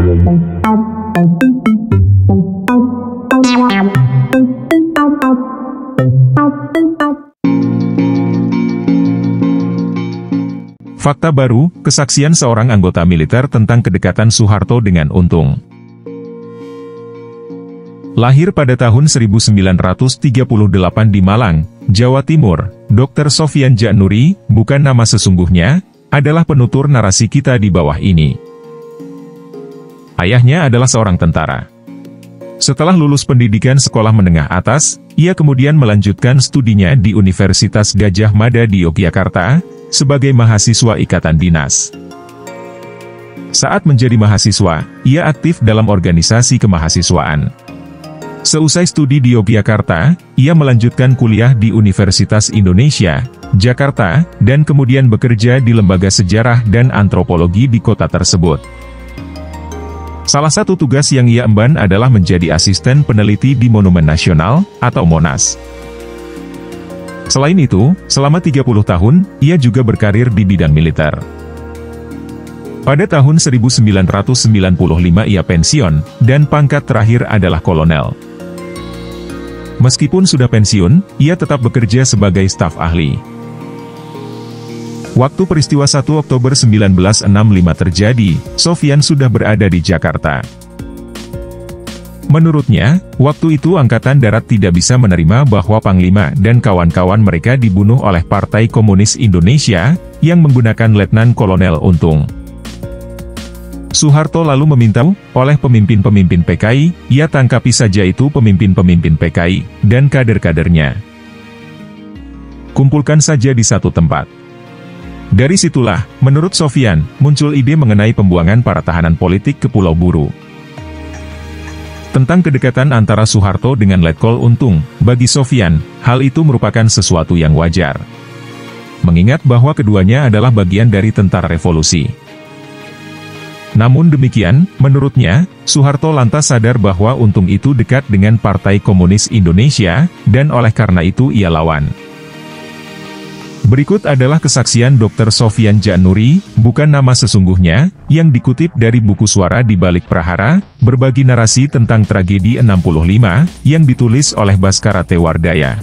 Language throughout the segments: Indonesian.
Fakta baru, kesaksian seorang anggota militer tentang kedekatan Soeharto dengan Untung. Lahir pada tahun 1938 di Malang, Jawa Timur, Dr. Sofyan Januri, bukan nama sesungguhnya, adalah penutur narasi kita di bawah ini. Ayahnya adalah seorang tentara. Setelah lulus pendidikan sekolah menengah atas, ia kemudian melanjutkan studinya di Universitas Gadjah Mada di Yogyakarta, sebagai mahasiswa ikatan dinas. Saat menjadi mahasiswa, ia aktif dalam organisasi kemahasiswaan. Seusai studi di Yogyakarta, ia melanjutkan kuliah di Universitas Indonesia, Jakarta, dan kemudian bekerja di Lembaga Sejarah dan Antropologi di kota tersebut. Salah satu tugas yang ia emban adalah menjadi asisten peneliti di Monumen Nasional, atau Monas. Selain itu, selama 30 tahun, ia juga berkarir di bidang militer. Pada tahun 1995 ia pensiun, dan pangkat terakhir adalah kolonel. Meskipun sudah pensiun, ia tetap bekerja sebagai staf ahli. Waktu peristiwa 1 Oktober 1965 terjadi, Sofyan sudah berada di Jakarta. Menurutnya, waktu itu Angkatan Darat tidak bisa menerima bahwa Panglima dan kawan-kawan mereka dibunuh oleh Partai Komunis Indonesia, yang menggunakan Letnan Kolonel Untung. Soeharto lalu meminta, oleh pemimpin-pemimpin PKI, ia tangkapi saja itu pemimpin-pemimpin PKI, dan kader-kadernya. Kumpulkan saja di satu tempat. Dari situlah, menurut Sofyan, muncul ide mengenai pembuangan para tahanan politik ke Pulau Buru. Tentang kedekatan antara Soeharto dengan Letkol Untung, bagi Sofyan, hal itu merupakan sesuatu yang wajar. Mengingat bahwa keduanya adalah bagian dari tentara revolusi. Namun demikian, menurutnya, Soeharto lantas sadar bahwa Untung itu dekat dengan Partai Komunis Indonesia, dan oleh karena itu ia lawan. Berikut adalah kesaksian Dr. Sofyan Januri, bukan nama sesungguhnya, yang dikutip dari buku Suara di Balik Prahara, berbagi narasi tentang tragedi 65, yang ditulis oleh Baskara Tewardaya.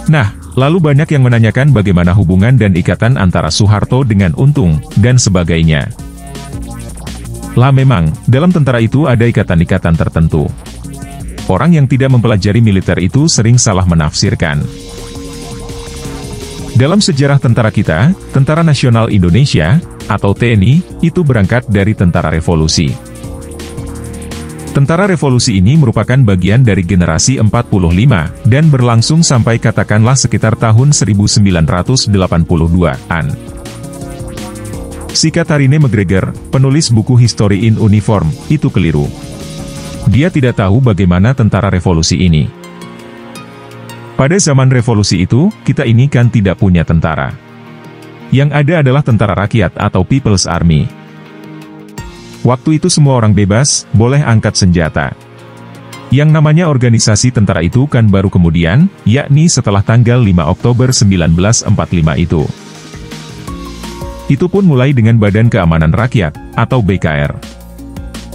Nah, lalu banyak yang menanyakan bagaimana hubungan dan ikatan antara Soeharto dengan Untung, dan sebagainya. Lah memang, dalam tentara itu ada ikatan-ikatan tertentu. Orang yang tidak mempelajari militer itu sering salah menafsirkan. Dalam sejarah tentara kita, Tentara Nasional Indonesia, atau TNI, itu berangkat dari tentara revolusi. Tentara revolusi ini merupakan bagian dari generasi 45, dan berlangsung sampai katakanlah sekitar tahun 1982-an. Si Katharine McGregor, penulis buku History in Uniform, itu keliru. Dia tidak tahu bagaimana tentara revolusi ini. Pada zaman revolusi itu, kita ini kan tidak punya tentara. Yang ada adalah tentara rakyat atau People's Army. Waktu itu semua orang bebas, boleh angkat senjata. Yang namanya organisasi tentara itu kan baru kemudian, yakni setelah tanggal 5 Oktober 1945 itu. Itu pun mulai dengan Badan Keamanan Rakyat, atau BKR.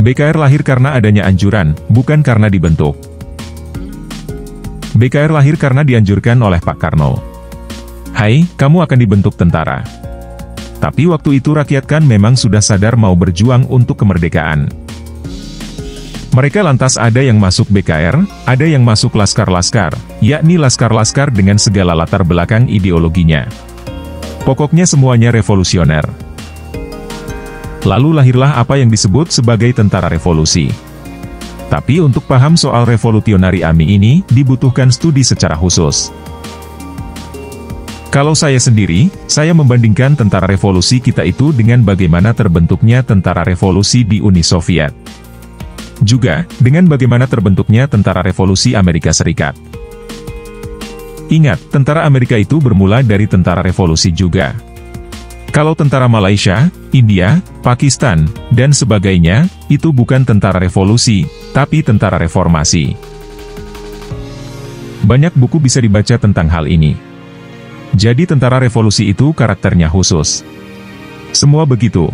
BKR lahir karena adanya anjuran, bukan karena dibentuk. BKR lahir karena dianjurkan oleh Pak Karno. Hai, kamu akan dibentuk tentara. Tapi waktu itu rakyat kan memang sudah sadar mau berjuang untuk kemerdekaan. Mereka lantas ada yang masuk BKR, ada yang masuk laskar-laskar, yakni laskar-laskar dengan segala latar belakang ideologinya. Pokoknya semuanya revolusioner. Lalu lahirlah apa yang disebut sebagai tentara revolusi. Tapi untuk paham soal Revolutionary Army ini, dibutuhkan studi secara khusus. Kalau saya sendiri, saya membandingkan tentara revolusi kita itu dengan bagaimana terbentuknya tentara revolusi di Uni Soviet. Juga, dengan bagaimana terbentuknya tentara revolusi Amerika Serikat. Ingat, tentara Amerika itu bermula dari tentara revolusi juga. Kalau tentara Malaysia, India, Pakistan, dan sebagainya, itu bukan tentara revolusi, tapi tentara reformasi. Banyak buku bisa dibaca tentang hal ini. Jadi tentara revolusi itu karakternya khusus. Semua begitu.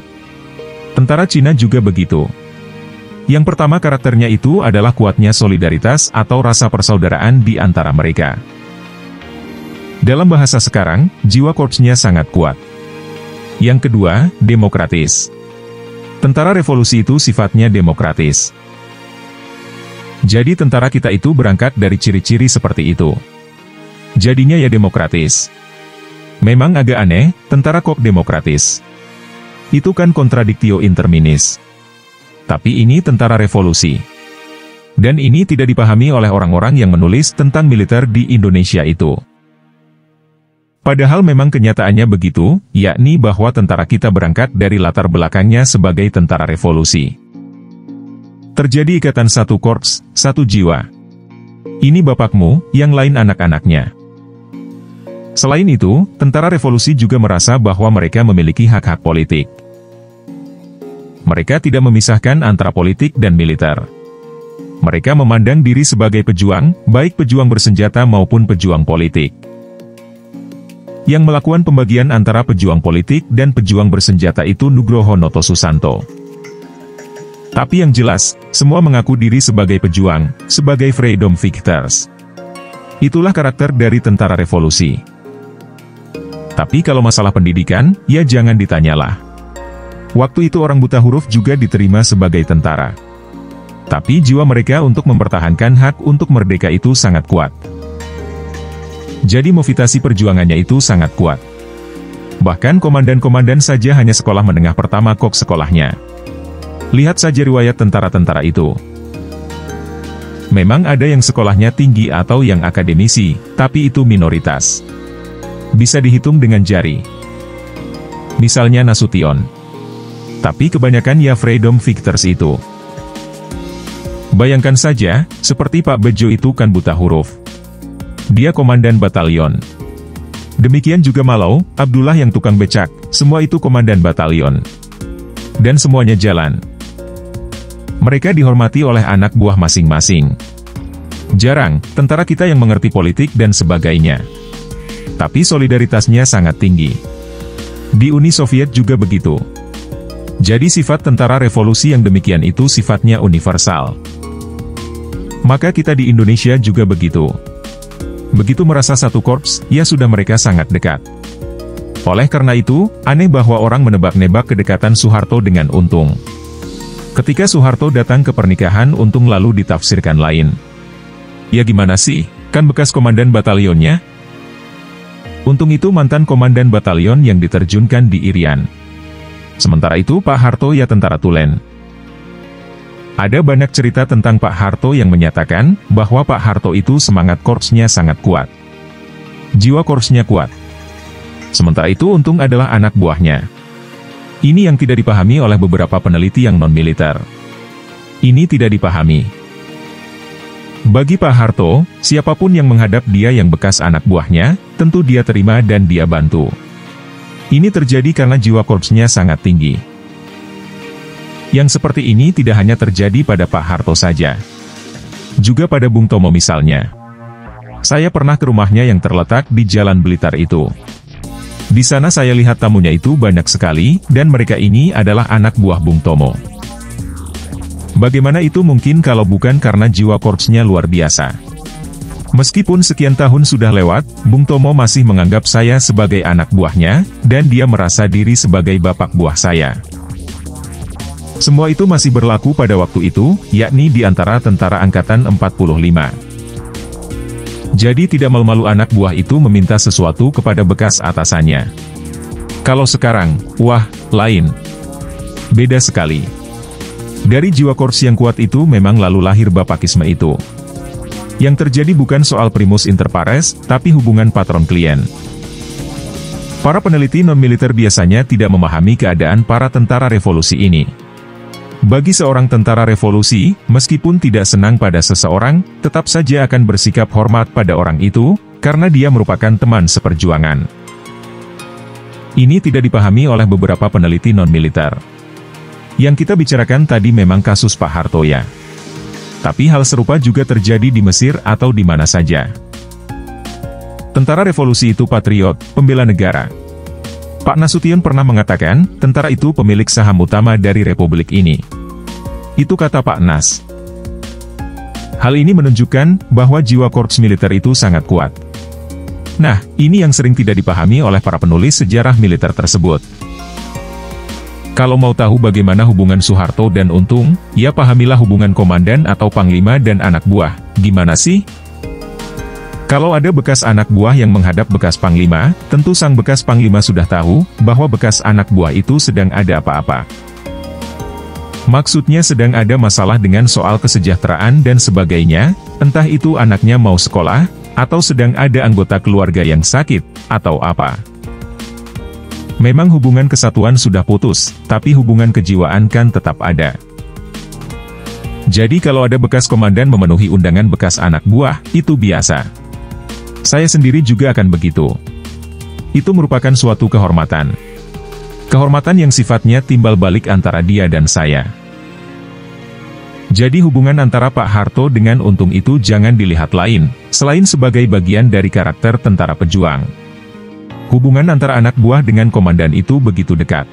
Tentara Cina juga begitu. Yang pertama karakternya itu adalah kuatnya solidaritas atau rasa persaudaraan di antara mereka. Dalam bahasa sekarang, jiwa korpsnya sangat kuat. Yang kedua, demokratis. Tentara revolusi itu sifatnya demokratis. Jadi tentara kita itu berangkat dari ciri-ciri seperti itu. Jadinya ya demokratis. Memang agak aneh, tentara kok demokratis. Itu kan kontradictio interminis. Tapi ini tentara revolusi. Dan ini tidak dipahami oleh orang-orang yang menulis tentang militer di Indonesia itu. Padahal memang kenyataannya begitu, yakni bahwa tentara kita berangkat dari latar belakangnya sebagai tentara revolusi. Terjadi ikatan satu korps, satu jiwa. Ini bapakmu, yang lain anak-anaknya. Selain itu, tentara revolusi juga merasa bahwa mereka memiliki hak-hak politik. Mereka tidak memisahkan antara politik dan militer. Mereka memandang diri sebagai pejuang, baik pejuang bersenjata maupun pejuang politik. Yang melakukan pembagian antara pejuang politik dan pejuang bersenjata itu Nugroho Noto Susanto. Tapi yang jelas, semua mengaku diri sebagai pejuang, sebagai freedom fighters. Itulah karakter dari tentara revolusi. Tapi kalau masalah pendidikan, ya jangan ditanyalah. Waktu itu orang buta huruf juga diterima sebagai tentara. Tapi jiwa mereka untuk mempertahankan hak untuk merdeka itu sangat kuat. Jadi motivasi perjuangannya itu sangat kuat. Bahkan komandan-komandan saja hanya sekolah menengah pertama kok sekolahnya. Lihat saja riwayat tentara-tentara itu. Memang ada yang sekolahnya tinggi atau yang akademisi, tapi itu minoritas. Bisa dihitung dengan jari. Misalnya Nasution. Tapi kebanyakan ya freedom fighters itu. Bayangkan saja, seperti Pak Bejo itu kan buta huruf. Dia komandan batalion. Demikian juga Malau, Abdullah yang tukang becak, semua itu komandan batalion. Dan semuanya jalan. Mereka dihormati oleh anak buah masing-masing. Jarang, tentara kita yang mengerti politik dan sebagainya. Tapi solidaritasnya sangat tinggi. Di Uni Soviet juga begitu. Jadi sifat tentara revolusi yang demikian itu sifatnya universal. Maka kita di Indonesia juga begitu. Begitu merasa satu korps, ya sudah mereka sangat dekat. Oleh karena itu, aneh bahwa orang menebak-nebak kedekatan Soeharto dengan Untung. Ketika Soeharto datang ke pernikahan Untung lalu ditafsirkan lain. Ya gimana sih, kan bekas komandan batalionnya? Untung itu mantan komandan batalion yang diterjunkan di Irian. Sementara itu Pak Harto ya tentara Tulen. Ada banyak cerita tentang Pak Harto yang menyatakan bahwa Pak Harto itu semangat korpsnya sangat kuat. Jiwa korpsnya kuat. Sementara itu Untung adalah anak buahnya. Ini yang tidak dipahami oleh beberapa peneliti yang non-militer. Ini tidak dipahami. Bagi Pak Harto, siapapun yang menghadap dia yang bekas anak buahnya, tentu dia terima dan dia bantu. Ini terjadi karena jiwa korpsnya sangat tinggi. Yang seperti ini tidak hanya terjadi pada Pak Harto saja. Juga pada Bung Tomo misalnya. Saya pernah ke rumahnya yang terletak di Jalan Blitar itu. Di sana saya lihat tamunya itu banyak sekali, dan mereka ini adalah anak buah Bung Tomo. Bagaimana itu mungkin kalau bukan karena jiwa korpsnya luar biasa? Meskipun sekian tahun sudah lewat, Bung Tomo masih menganggap saya sebagai anak buahnya, dan dia merasa diri sebagai bapak buah saya. Semua itu masih berlaku pada waktu itu, yakni di antara tentara Angkatan 45. Jadi tidak malu-malu anak buah itu meminta sesuatu kepada bekas atasannya. Kalau sekarang, wah, lain. Beda sekali. Dari jiwa korps yang kuat itu memang lalu lahir bapakisme itu. Yang terjadi bukan soal primus inter pares, tapi hubungan patron-klien. Para peneliti non-militer biasanya tidak memahami keadaan para tentara revolusi ini. Bagi seorang tentara revolusi, meskipun tidak senang pada seseorang, tetap saja akan bersikap hormat pada orang itu, karena dia merupakan teman seperjuangan. Ini tidak dipahami oleh beberapa peneliti non-militer. Yang kita bicarakan tadi memang kasus Pak Harto ya. Tapi hal serupa juga terjadi di Mesir atau di mana saja. Tentara revolusi itu patriot, pembela negara. Pak Nasution pernah mengatakan, tentara itu pemilik saham utama dari republik ini. Itu kata Pak Nas. Hal ini menunjukkan bahwa jiwa korps militer itu sangat kuat. Nah, ini yang sering tidak dipahami oleh para penulis sejarah militer tersebut. Kalau mau tahu bagaimana hubungan Soeharto dan Untung, ya pahamilah hubungan komandan atau panglima dan anak buah. Gimana sih? Kalau ada bekas anak buah yang menghadap bekas panglima, tentu sang bekas panglima sudah tahu bahwa bekas anak buah itu sedang ada apa-apa. Maksudnya sedang ada masalah dengan soal kesejahteraan dan sebagainya, entah itu anaknya mau sekolah, atau sedang ada anggota keluarga yang sakit, atau apa. Memang hubungan kesatuan sudah putus, tapi hubungan kejiwaan kan tetap ada. Jadi kalau ada bekas komandan memenuhi undangan bekas anak buah, itu biasa. Saya sendiri juga akan begitu. Itu merupakan suatu kehormatan. Kehormatan yang sifatnya timbal balik antara dia dan saya. Jadi hubungan antara Pak Harto dengan Untung itu jangan dilihat lain, selain sebagai bagian dari karakter tentara pejuang. Hubungan antara anak buah dengan komandan itu begitu dekat.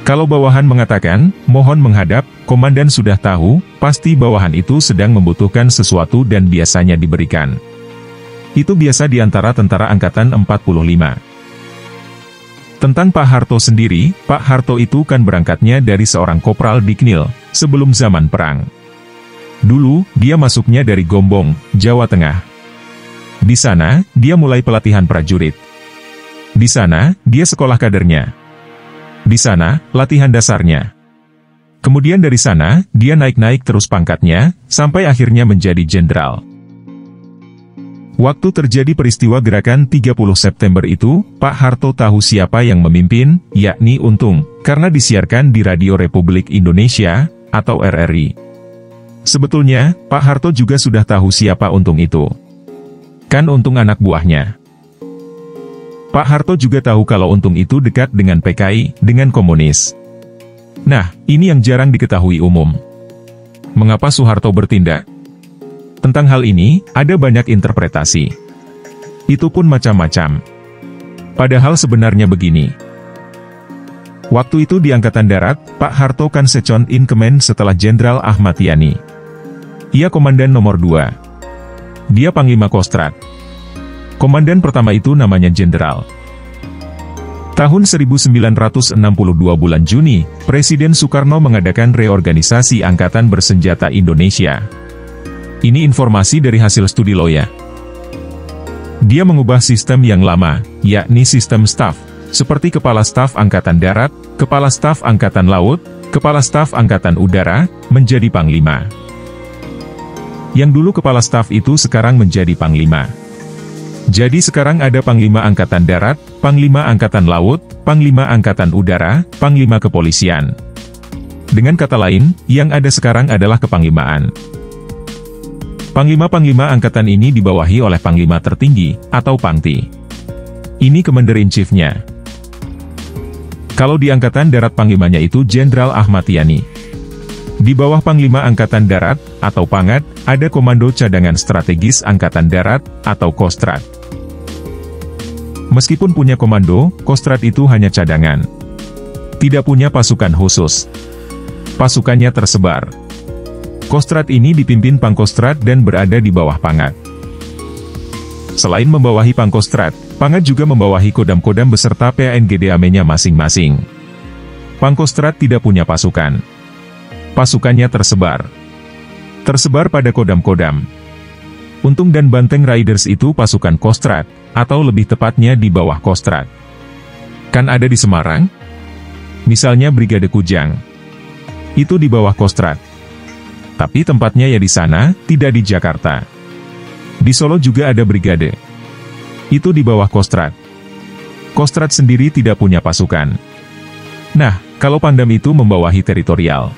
Kalau bawahan mengatakan, mohon menghadap, komandan sudah tahu, pasti bawahan itu sedang membutuhkan sesuatu dan biasanya diberikan. Itu biasa di antara tentara Angkatan 45. Tentang Pak Harto sendiri, Pak Harto itu kan berangkatnya dari seorang kopral di Knil, sebelum zaman perang. Dulu, dia masuknya dari Gombong, Jawa Tengah. Di sana, dia mulai pelatihan prajurit. Di sana, dia sekolah kadernya. Di sana, latihan dasarnya. Kemudian dari sana, dia naik-naik terus pangkatnya, sampai akhirnya menjadi jenderal. Waktu terjadi peristiwa gerakan 30 September itu, Pak Harto tahu siapa yang memimpin, yakni Untung, karena disiarkan di Radio Republik Indonesia, atau RRI. Sebetulnya, Pak Harto juga sudah tahu siapa Untung itu. Kan Untung anak buahnya. Pak Harto juga tahu kalau Untung itu dekat dengan PKI, dengan komunis. Nah, ini yang jarang diketahui umum. Mengapa Soeharto bertindak? Tentang hal ini, ada banyak interpretasi. Itu pun macam-macam. Padahal sebenarnya begini. Waktu itu di Angkatan Darat, Pak Harto kan second in command setelah Jenderal Ahmad Yani. Ia komandan nomor 2. Dia Panglima Kostrat. Komandan pertama itu namanya Jenderal. Tahun 1962 bulan Juni, Presiden Soekarno mengadakan reorganisasi Angkatan Bersenjata Indonesia. Ini informasi dari hasil studi Loya. Dia mengubah sistem yang lama, yakni sistem staf, seperti Kepala Staf Angkatan Darat, Kepala Staf Angkatan Laut, Kepala Staf Angkatan Udara, menjadi Panglima. Yang dulu Kepala Staf itu sekarang menjadi Panglima. Jadi sekarang ada Panglima Angkatan Darat, Panglima Angkatan Laut, Panglima Angkatan Udara, Panglima Kepolisian. Dengan kata lain, yang ada sekarang adalah kepanglimaan. Panglima-panglima angkatan ini dibawahi oleh Panglima tertinggi, atau Pangti. Ini Commander in Chief-nya. Kalau di Angkatan Darat Panglimanya itu Jenderal Ahmad Yani. Di bawah Panglima Angkatan Darat, atau Pangat, ada Komando Cadangan Strategis Angkatan Darat, atau Kostrat. Meskipun punya komando, Kostrat itu hanya cadangan. Tidak punya pasukan khusus. Pasukannya tersebar. Kostrat ini dipimpin Pangkostrat dan berada di bawah Pangat. Selain membawahi Pangkostrat, Pangat juga membawahi Kodam-Kodam beserta PANGDAM-nya masing-masing. Pangkostrat tidak punya pasukan. Pasukannya tersebar. Tersebar pada Kodam-Kodam. Untung dan Banteng Riders itu pasukan Kostrat, atau lebih tepatnya di bawah Kostrat. Kan ada di Semarang? Misalnya Brigade Kujang. Itu di bawah Kostrat. Tapi tempatnya ya di sana, tidak di Jakarta. Di Solo juga ada brigade. Itu di bawah Kostrat. Kostrat sendiri tidak punya pasukan. Nah, kalau Pangdam itu membawahi teritorial.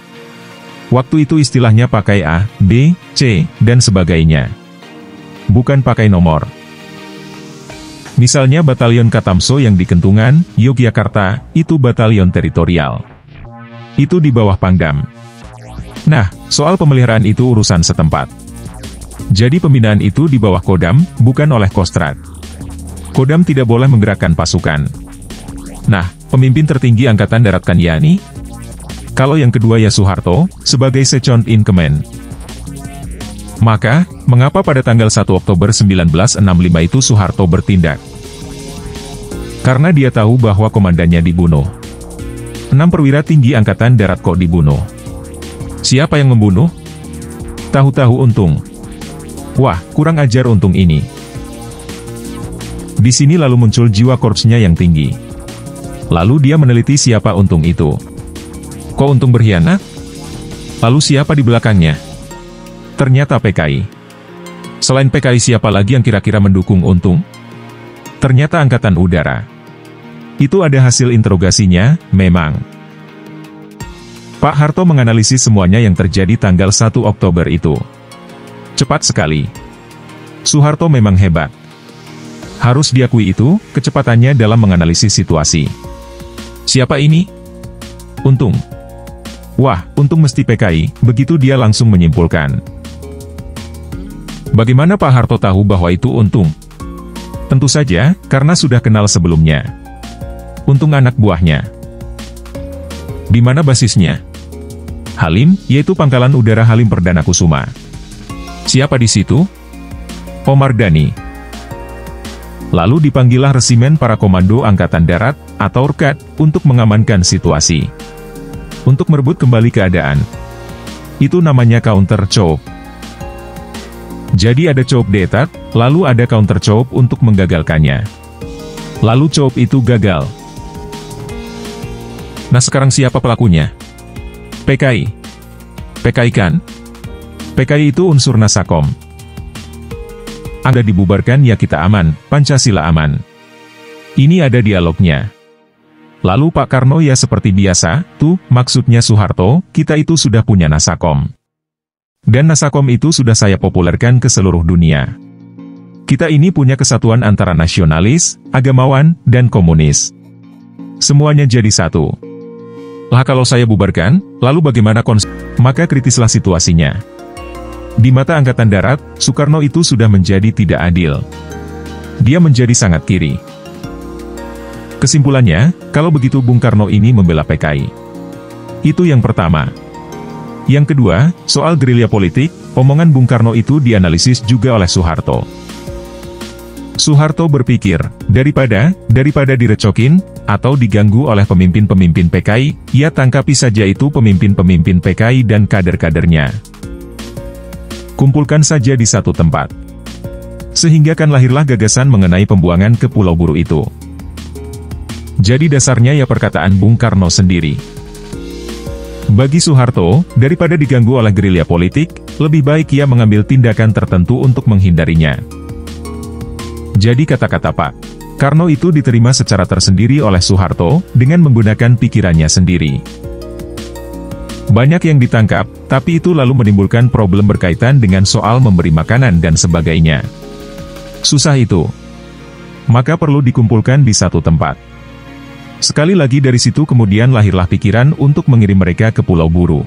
Waktu itu istilahnya pakai A, B, C, dan sebagainya. Bukan pakai nomor. Misalnya Batalion Katamso yang di Kentungan, Yogyakarta, itu batalion teritorial. Itu di bawah Pangdam. Nah, soal pemeliharaan itu urusan setempat. Jadi pembinaan itu di bawah Kodam, bukan oleh Kostrat. Kodam tidak boleh menggerakkan pasukan. Nah, pemimpin tertinggi Angkatan Darat kan Yani? Kalau yang kedua ya Soeharto, sebagai second in command. Maka, mengapa pada tanggal 1 Oktober 1965 itu Soeharto bertindak? Karena dia tahu bahwa komandannya dibunuh. 6 perwira tinggi Angkatan Darat kok dibunuh. Siapa yang membunuh? Tahu-tahu Untung. Wah, kurang ajar Untung ini. Di sini lalu muncul jiwa korpsnya yang tinggi. Lalu dia meneliti siapa Untung itu. Kok Untung berkhianat? Lalu siapa di belakangnya? Ternyata PKI. Selain PKI siapa lagi yang kira-kira mendukung Untung? Ternyata Angkatan Udara. Itu ada hasil interogasinya, memang. Pak Harto menganalisis semuanya yang terjadi tanggal 1 Oktober itu. Cepat sekali. Soeharto memang hebat. Harus diakui itu, kecepatannya dalam menganalisis situasi. Siapa ini? Untung. Wah, Untung mesti PKI, begitu dia langsung menyimpulkan. Bagaimana Pak Harto tahu bahwa itu Untung? Tentu saja, karena sudah kenal sebelumnya. Untung anak buahnya. Di mana basisnya? Halim, yaitu Pangkalan Udara Halim Perdana Kusuma. Siapa di situ? Omar Dhani. Lalu dipanggillah Resimen Para Komando Angkatan Darat, atau RKAD, untuk mengamankan situasi. Untuk merebut kembali keadaan. Itu namanya counter coup. Jadi ada coup d'etat, lalu ada counter coup untuk menggagalkannya. Lalu coup itu gagal. Nah sekarang siapa pelakunya? PKI. PKI kan? PKI itu unsur Nasakom. Anda dibubarkan ya kita aman, Pancasila aman. Ini ada dialognya. Lalu Pak Karno ya seperti biasa, tuh, maksudnya Soeharto, kita itu sudah punya Nasakom. Dan Nasakom itu sudah saya populerkan ke seluruh dunia. Kita ini punya kesatuan antara nasionalis, agamawan, dan komunis. Semuanya jadi satu. Lah kalau saya bubarkan, lalu bagaimana maka kritislah situasinya. Di mata Angkatan Darat, Soekarno itu sudah menjadi tidak adil. Dia menjadi sangat kiri. Kesimpulannya, kalau begitu Bung Karno ini membela PKI. Itu yang pertama. Yang kedua, soal gerilya politik, omongan Bung Karno itu dianalisis juga oleh Soeharto. Soeharto berpikir, daripada direcokin, atau diganggu oleh pemimpin-pemimpin PKI, ia tangkapi saja itu pemimpin-pemimpin PKI dan kader-kadernya. Kumpulkan saja di satu tempat. Sehingga kan lahirlah gagasan mengenai pembuangan ke Pulau Buru itu. Jadi dasarnya ya perkataan Bung Karno sendiri. Bagi Soeharto, daripada diganggu oleh gerilya politik, lebih baik ia mengambil tindakan tertentu untuk menghindarinya. Jadi kata-kata Pak Karno itu diterima secara tersendiri oleh Soeharto, dengan menggunakan pikirannya sendiri. Banyak yang ditangkap, tapi itu lalu menimbulkan problem berkaitan dengan soal memberi makanan dan sebagainya. Susah itu. Maka perlu dikumpulkan di satu tempat. Sekali lagi dari situ kemudian lahirlah pikiran untuk mengirim mereka ke Pulau Buru.